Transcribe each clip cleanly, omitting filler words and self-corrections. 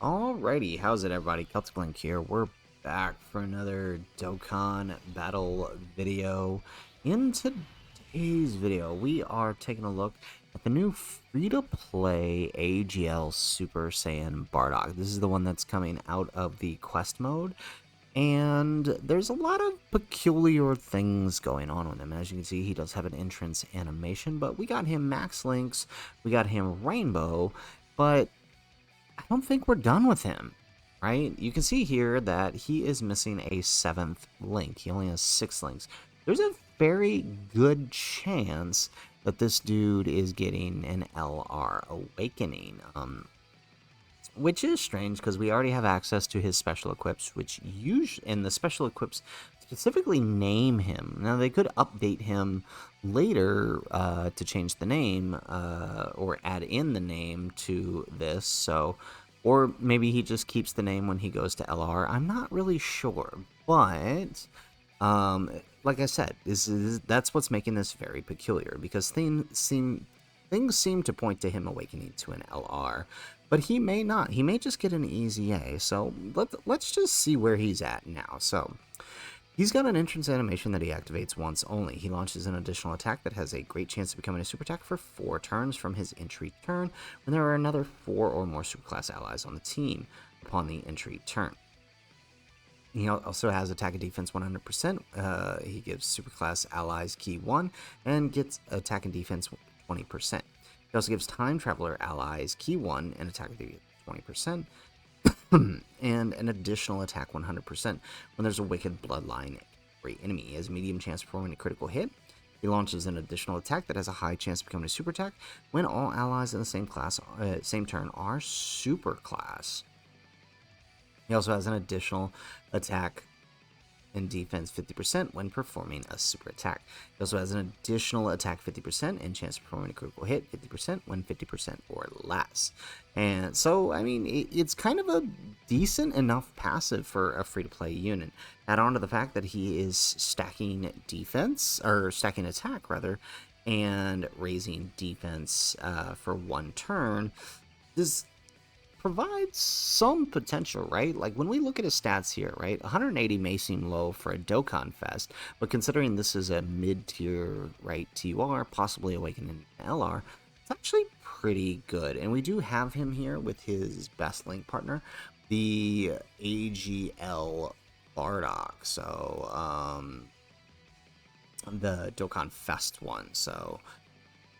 Alrighty, how's it everybody? Celtic Link here. We're back for another Dokkan battle video. In today's video, we are taking a look at the new free-to-play AGL Super Saiyan Bardock. This is the one that's coming out of the quest mode, and there's a lot of peculiar things going on with him. As you can see, he does have an entrance animation, but we got him Max Links, we got him Rainbow, but I don't think we're done with him, right? You can see here that he is missing a 7th link. He only has 6 links. There's a very good chance that this dude is getting an LR Awakening, which is strange because we already have access to his special equips, which usually, and the special equips specifically name him. Now, they could update him later to change the name or add in the name to this, so, or maybe he just keeps the name when he goes to LR. I'm not really sure, but like I said, that's what's making this very peculiar, because things seem to point to him awakening to an LR, but he may not. He may just get an easy A. So let's just see where he's at now. So he's got an entrance animation that he activates once only. He launches an additional attack that has a great chance of becoming a super attack for 4 turns from his entry turn, when there are another 4 or more superclass allies on the team upon the entry turn. He also has attack and defense 100%. He gives superclass allies key 1 and gets attack and defense 20%. He also gives time traveler allies key 1 and attack and defense 20%. and an additional attack 100% when there's a wicked bloodline enemy. He has a medium chance of performing a critical hit. He launches an additional attack that has a high chance of becoming a super attack when all allies in the same turn are super class. He also has an additional attack and defense 50% when performing a super attack. He also has an additional attack 50% and chance of performing a critical hit 50% when 50% or less. And so, I mean, it's kind of a decent enough passive for a free-to-play unit. Add on to the fact that he is stacking defense, or stacking attack rather, and raising defense for 1 turn. This provides some potential, right? Like, when we look at his stats here, right, 180 may seem low for a Dokkan Fest, but considering this is a mid-tier, right, TUR, possibly awakening LR, it's actually pretty good. And we do have him here with his best link partner, the AGL Bardock, so, the Dokkan Fest one, so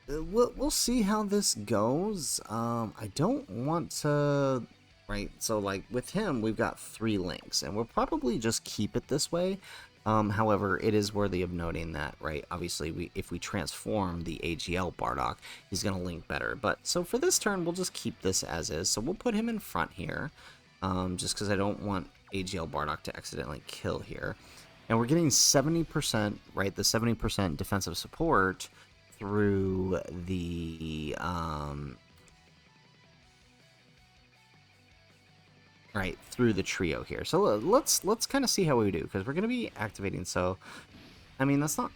we'll see how this goes. I don't want to, right, so like with him we've got 3 links and we'll probably just keep it this way. However, it is worthy of noting that, right, obviously if we transform the AGL Bardock, he's going to link better. But so for this turn we'll just keep this as is, so we'll put him in front here, just because I don't want AGL Bardock to accidentally kill here. And we're getting 70%, right, the 70% defensive support through the through the trio here. So let's kind of see how we do, because we're going to be activating. So I mean, that's not,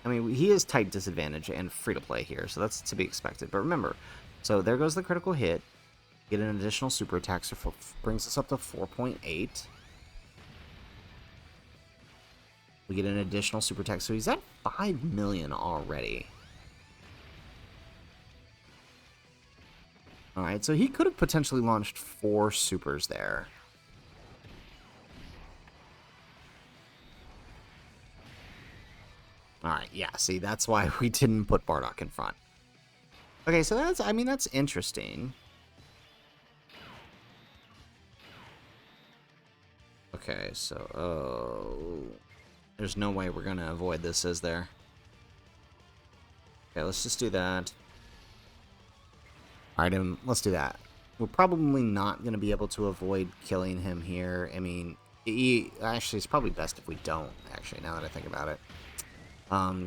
I mean, he is type disadvantage and free to play here, so that's to be expected. But remember, so there goes the critical hit, get an additional super attack, so brings us up to 4.8. We get an additional super attack, so he's at 5 million already. Alright, so he could have potentially launched 4 supers there. Alright, yeah, see, that's why we didn't put Bardock in front. Okay, so that's, I mean, that's interesting. Okay, so, there's no way we're going to avoid this, is there? Okay, let's just do that. Alright, let's do that. We're probably not going to be able to avoid killing him here. I mean, actually, it's probably best if we don't, actually, now that I think about it.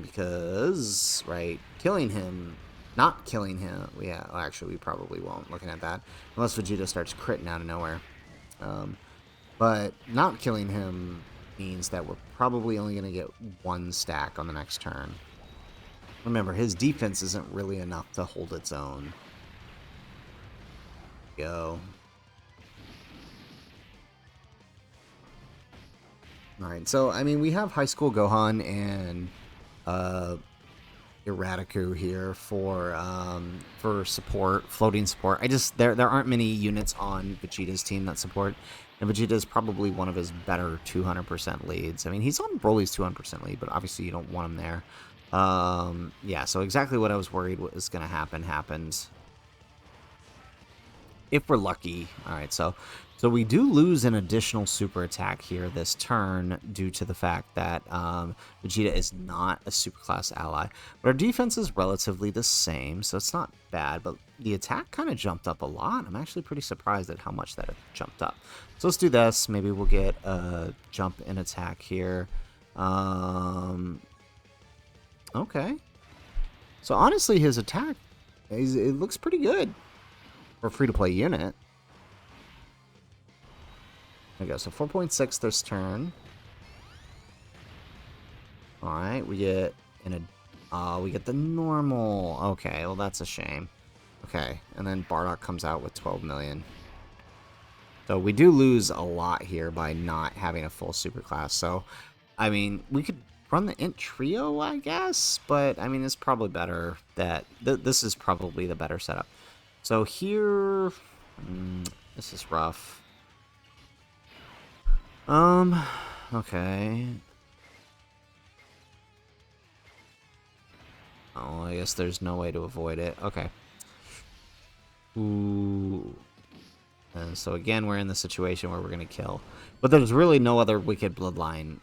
Because, right, killing him, not killing him, yeah, well, actually, we probably won't, looking at that. Unless Vegeta starts critting out of nowhere. But not killing him means that we're probably only going to get 1 stack on the next turn. Remember, his defense isn't really enough to hold its own. Go. Alright, so, I mean, we have High School Gohan and Eradiku here for support, floating support. There aren't many units on Vegeta's team that support, and Vegeta is probably one of his better 200% leads. I mean, he's on Broly's 200% lead, but obviously you don't want him there. Yeah, so exactly what I was worried was going to happen happened. If we're lucky. Alright, so we do lose an additional super attack here this turn due to the fact that Vegeta is not a superclass ally. But our defense is relatively the same, so it's not bad. But the attack kind of jumped up a lot. I'm actually pretty surprised at how much that it jumped up. So let's do this. Maybe we'll get a jump in attack here. Okay. So honestly, his attack, it looks pretty good for a free-to-play unit. There we go. So 4.6 this turn. All right, we get we get the normal. Okay, well that's a shame. Okay, and then Bardock comes out with 12 million. So we do lose a lot here by not having a full superclass. So, I mean, we could run the Int Trio, I guess, but I mean, it's probably better that this is probably the better setup. So here, this is rough. Okay. Oh, I guess there's no way to avoid it. Okay. Ooh. And so again, we're in the situation where we're gonna kill, but there's really no other Wicked Bloodline.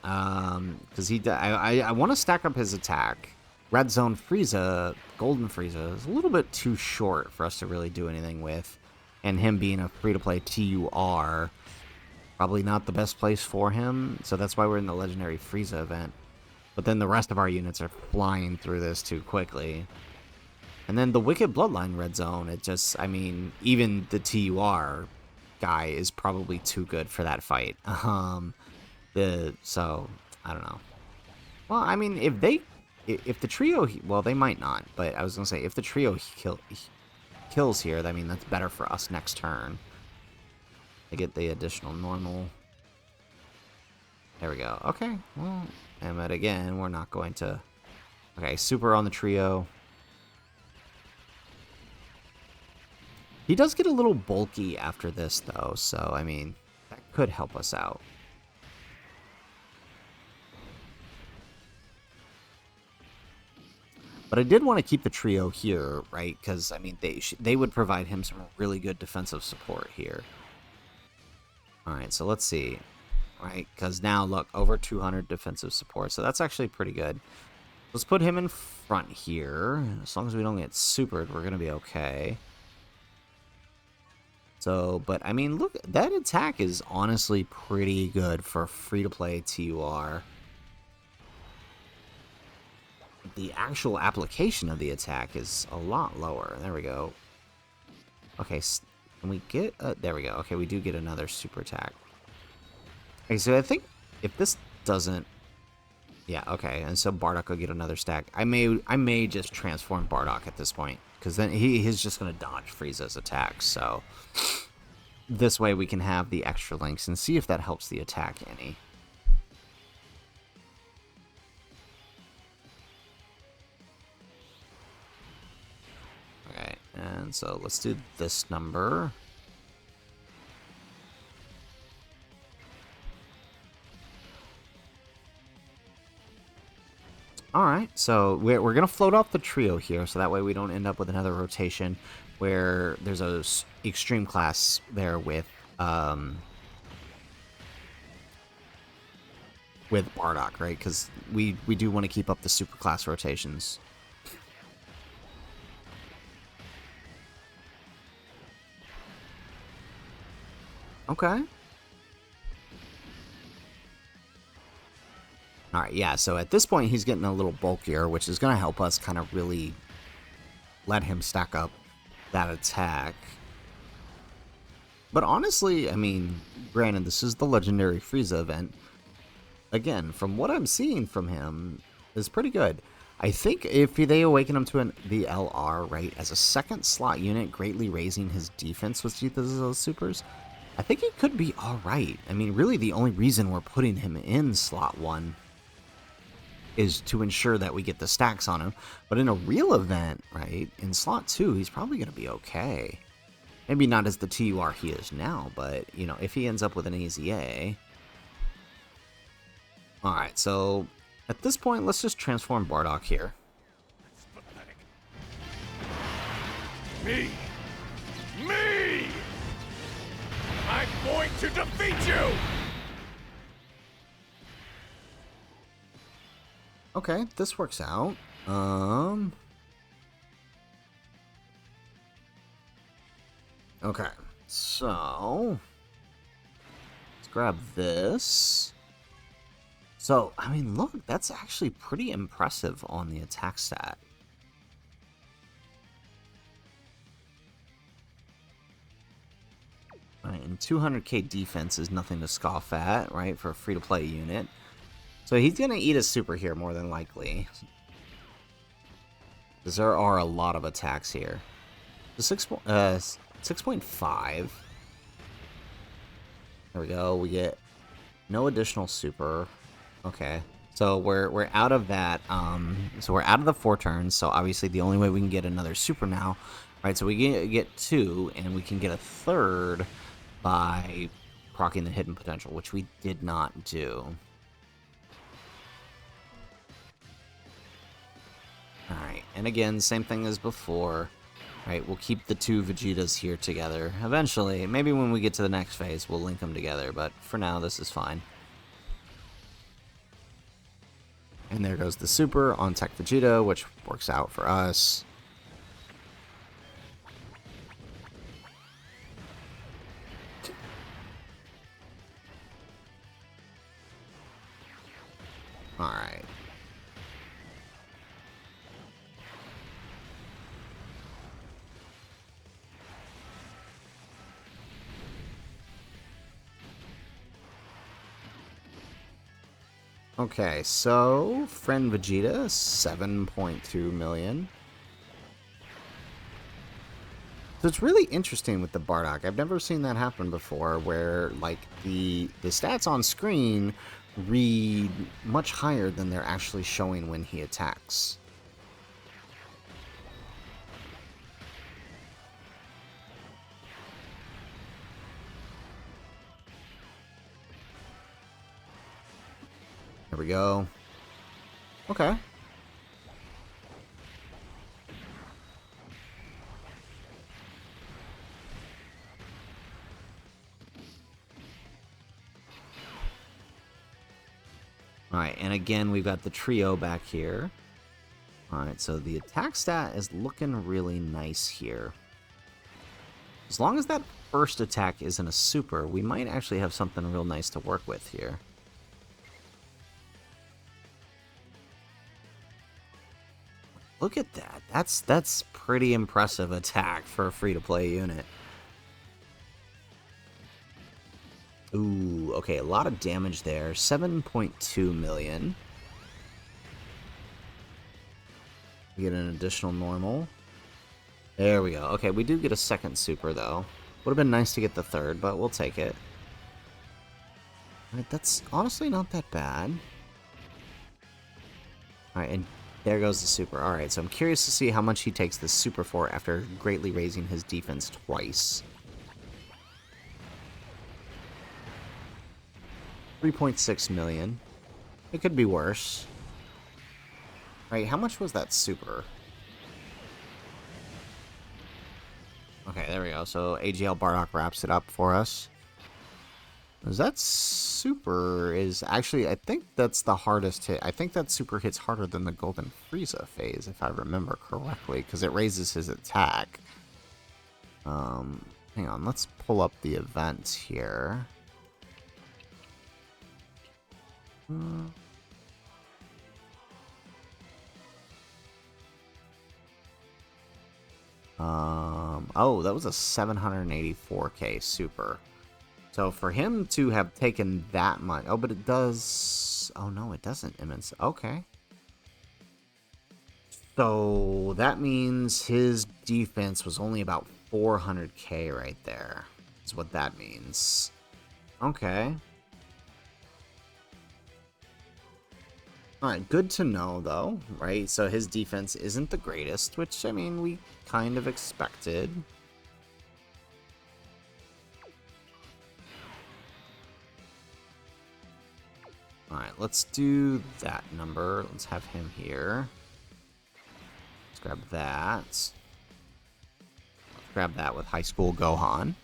Because I want to stack up his attack. Red Zone Frieza, Golden Frieza, is a little bit too short for us to really do anything with, and him being a free-to-play TUR, probably not the best place for him. So that's why we're in the Legendary Frieza event. But then the rest of our units are flying through this too quickly. And then the Wicked Bloodline Red Zone, it just, I mean, even the TUR guy is probably too good for that fight. So, I don't know. Well, I mean, if the trio, well, they might not, but I was going to say, if the trio kills here, I mean, that's better for us next turn. They get the additional normal. There we go. Okay, well, but again, we're not going to... Okay, super on the trio. He does get a little bulky after this, though, so, I mean, that could help us out. But I did want to keep the trio here, right? Because, I mean, they would provide him some really good defensive support here. Alright, so let's see. Right, because now, look, over 200 defensive support. So that's actually pretty good. Let's put him in front here. As long as we don't get supered, we're going to be okay. So, but, I mean, look, that attack is honestly pretty good for free-to-play TUR. The actual application of the attack is a lot lower. There we go. Okay, can we get... there we go. Okay, we do get another super attack. Okay, so I think if this doesn't... Yeah, okay, and so Bardock will get another stack. I may just transform Bardock at this point, because then he's just going to dodge Frieza's attacks, so... This way we can have the extra links and see if that helps the attack any. Okay, and so let's do this number. Alright, so we're going to float off the trio here, so that way we don't end up with another rotation where there's a extreme class there with Bardock, right? Because we do want to keep up the super class rotations. Okay. Alright, yeah, so at this point he's getting a little bulkier, which is going to help us kind of really let him stack up that attack. But honestly, I mean, granted, this is the Legendary Frieza event. Again, from what I'm seeing from him, is pretty good. I think if they awaken him to the LR, right, as a second slot unit, greatly raising his defense with those supers, I think he could be alright. I mean, really the only reason we're putting him in slot 1 is to ensure that we get the stacks on him. But in a real event, right, in slot 2, he's probably going to be okay. Maybe not as the TUR he is now, but, you know, if he ends up with an easy A. Alright, so at this point, let's just transform Bardock here. That's pathetic. Me! Me! I'm going to defeat you! Okay, this works out. Okay, so let's grab this. So, I mean, look, that's actually pretty impressive on the attack stat. Right, and 200k defense is nothing to scoff at, right, for a free-to-play unit. So he's going to eat a super here, more than likely. Because there are a lot of attacks here. The 6.5. There we go. We get no additional super. Okay. So we're out of that. So we're out of the 4 turns. So obviously the only way we can get another super now, right? So we get 2, and we can get a 3rd by proccing the hidden potential, which we did not do. Alright, and again, same thing as before. Right, we'll keep the 2 Vegetas here together. Eventually, maybe when we get to the next phase, we'll link them together, but for now, this is fine. And there goes the super on Tech Vegeta, which works out for us. Alright. Okay, so Friend Vegeta, 7.2 million. So it's really interesting with the Bardock. I've never seen that happen before, where like the stats on screen read much higher than they're actually showing when he attacks. There we go. Okay. Alright, and again, we've got the trio back here. Alright, so the attack stat is looking really nice here. As long as that first attack isn't a super, we might actually have something real nice to work with here. Look at that. That's pretty impressive attack for a free-to-play unit. Ooh, okay, a lot of damage there. 7.2 million. We get an additional normal. There we go. Okay, we do get a second super, though. Would have been nice to get the 3rd, but we'll take it. Alright, that's honestly not that bad. Alright, and there goes the super. Alright, so I'm curious to see how much he takes this super for after greatly raising his defense twice. 3.6 million. It could be worse. Right, how much was that super? Okay, there we go. So AGL Bardock wraps it up for us. That super is actually, I think that's the hardest hit. I think that super hits harder than the Golden Frieza phase, if I remember correctly, because it raises his attack. Hang on, let's pull up the event here. Oh, that was a 784k super. So for him to have taken that much, oh, but it does, oh no, it doesn't immense, okay. So that means his defense was only about 400k right there. It's is what that means. Okay. Alright, good to know, though, right? So his defense isn't the greatest, which, I mean, we kind of expected. Alright, let's do that number. Let's have him here. Let's grab that. Let's grab that with High School Gohan.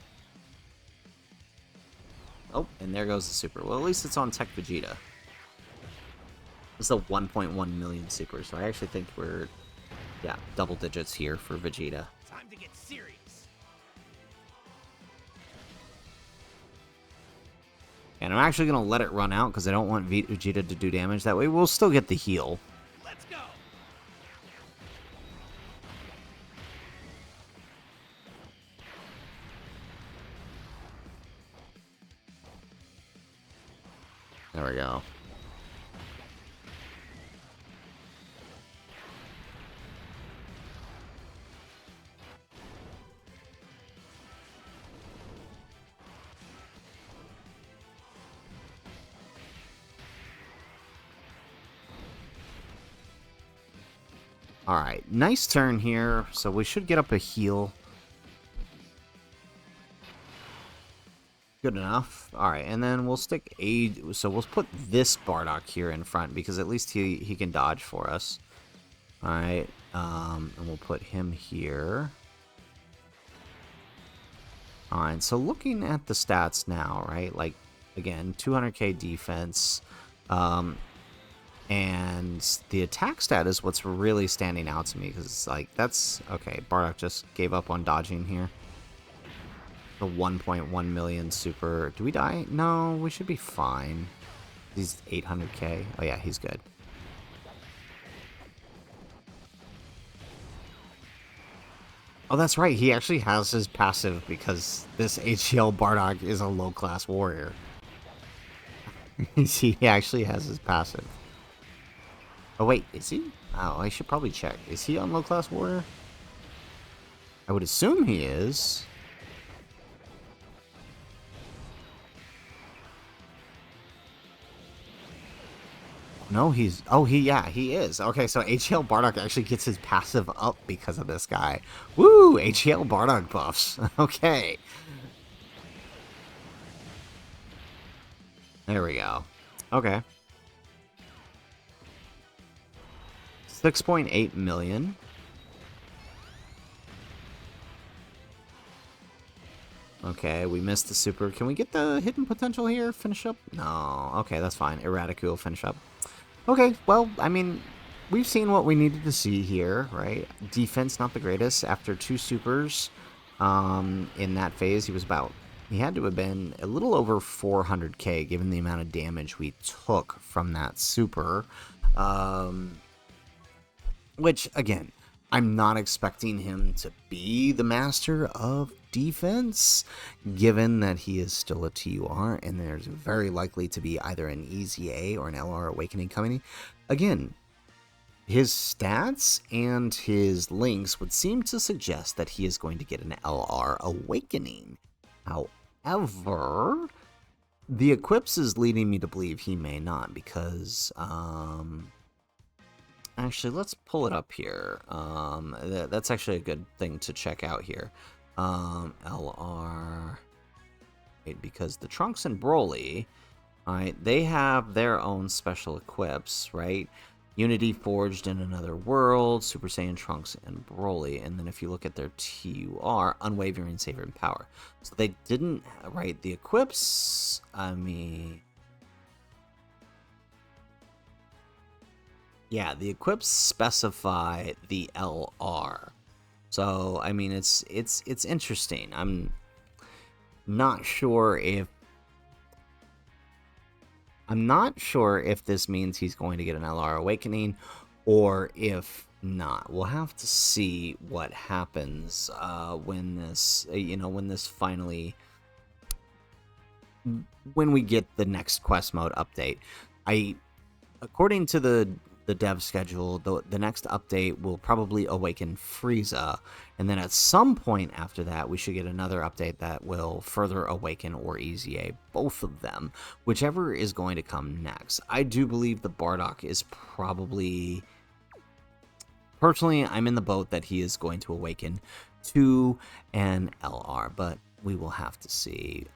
Oh, and there goes the super. Well, at least it's on Tech Vegeta. It's a 1.1 million super, so I actually think we're, yeah, double digits here for Vegeta. Time to get serious. And I'm actually going to let it run out because I don't want Vegeta to do damage. That way we'll still get the heal. Let's go. There we go. Alright, nice turn here, so we should get up a heal. Good enough. Alright, and then we'll stick so we'll put this Bardock here in front, because at least he can dodge for us. Alright, and we'll put him here. Alright, so looking at the stats now, right, like, again, 200k defense, and the attack stat is what's really standing out to me, because it's like, that's, okay, Bardock just gave up on dodging here. The 1.1 million super. Do we die? No, we should be fine. He's 800k. Oh yeah, he's good. Oh, that's right, he actually has his passive, because this HL Bardock is a low-class warrior. He actually has his passive. Oh wait, is he? Oh, I should probably check. Is he on low-class warrior? I would assume he is. No, he's... Oh, yeah, he is. Okay, so HL Bardock actually gets his passive up because of this guy. Woo! HL Bardock buffs. Okay. There we go. Okay. 6.8 million. Okay, we missed the super. Can we get the hidden potential here? Finish up? No. Okay, that's fine. Erraticu will finish up. Okay, well, I mean, we've seen what we needed to see here, right? Defense, not the greatest. After 2 supers in that phase, he had to have been a little over 400k, given the amount of damage we took from that super. Which, again, I'm not expecting him to be the master of defense, given that he is still a TUR, and there's very likely to be either an EZA or an LR Awakening coming. Again, his stats and his links would seem to suggest that he is going to get an LR Awakening. However, the equips is leading me to believe he may not, because... Actually, let's pull it up here. That's actually a good thing to check out here. LR... Wait, because the Trunks and Broly, right, they have their own special equips, right? Unity Forged in Another World, Super Saiyan Trunks and Broly. And then if you look at their TUR, Unwavering Savor and Power. So they didn't, right, the equips, I mean... Yeah, the equips specify the LR. So, I mean, it's interesting. I'm not sure if this means he's going to get an LR Awakening or if not. We'll have to see what happens when this, when we get the next quest mode update. According to the the dev schedule, the next update will probably awaken Frieza, and then at some point after that, we should get another update that will further awaken or EZA both of them, whichever is going to come next. I do believe the Bardock is probably... Personally, I'm in the boat that he is going to awaken to an LR, but we will have to see.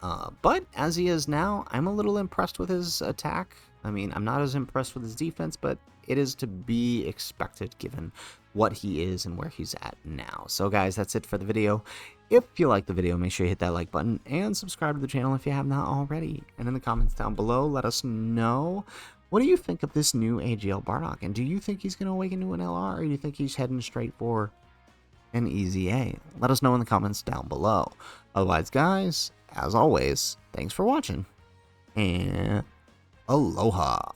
But as he is now, I'm a little impressed with his attack. I mean, I'm not as impressed with his defense, but it is to be expected given what he is and where he's at now. So guys, that's it for the video. If you like the video, make sure you hit that like button and subscribe to the channel if you have not already. And in the comments down below, let us know, what do you think of this new AGL Bardock? And do you think he's going to awaken to an LR, or do you think he's heading straight for an EZA? Let us know in the comments down below. Otherwise, guys, as always, thanks for watching, and aloha.